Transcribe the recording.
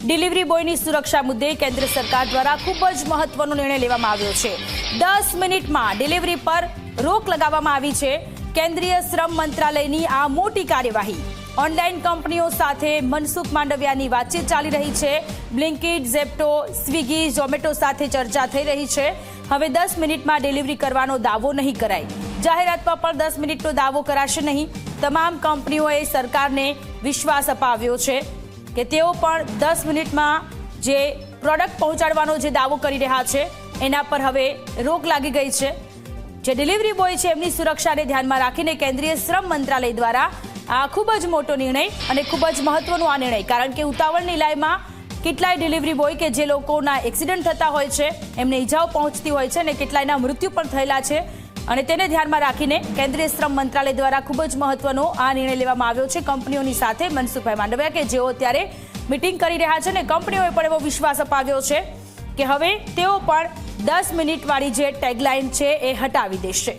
Delivery બોયની સુરક્ષા મુદ્દે કેન્દ્ર સરકાર દ્વારા ખૂબ જ મહત્વનો નિર્ણય લેવામાં આવ્યો છે। 10 મિનિટમાં ડિલિવરી પર રોક લગાવવામાં આવી છે। કેન્દ્રીય શ્રમ મંત્રાલયની આ મોટી કાર્યવાહી ઓનલાઈન કંપનીઓ સાથે મનસુખ માંડવિયાની વાતચીત ચાલી રહી છે। બ્લિંકિટ, ઝેપ્ટો, સ્વિગી, ઝોમેટો સાથે ચર્ચા થઈ રહી છે। હવે 10 મિનિટમાં ડિલિવરી કરવાનો દાવો નહીં કરાય। જાહેરાતમાં પણ 10 મિનિટનો દાવો કરાશે નહીં। તમામ કંપનીઓએ સરકારને વિશ્વાસ અપાવ્યો છે કે તેઓ પણ 10 મિનિટમાં જે પ્રોડક્ટ પહોંચાડવાનો જે દાવો કરી રહ્યા છે એના પર હવે રોક લાગી ગઈ છે। જે ડિલિવરી બોય છે એમની સુરક્ષાને ધ્યાનમાં રાખીને કેન્દ્રીય શ્રમ મંત્રાલય દ્વારા આ ખૂબ જ મોટો નિર્ણય અને ખૂબ જ મહત્વનો આ નિર્ણય, કારણ કે ઉતાવળની લાઈમાં કેટલાય ડિલિવરી બોય કે જે લોકોના એક્સિડન્ટ થતા હોય છે, એમને ઈજાઓ પહોંચતી હોય છે અને કેટલાયના મૃત્યુ પણ થયેલા છે અને તેને ધ્યાનમાં રાખીને કેન્દ્રીય શ્રમ મંત્રાલય દ્વારા ખૂબ જ મહત્વનો આ નિર્ણય લેવામાં આવ્યો છે કંપનીઓની સાથે। મનસુખભાઈ માંડવિયા કે જેઓ અત્યારે મીટિંગ કરી રહ્યા છે અને કંપનીઓએ પણ એવો વિશ્વાસ અપાવ્યો છે કે હવે તેઓ પણ 10 મિનિટવાળી જે ટેગલાઇન છે એ હટાવી દેશે।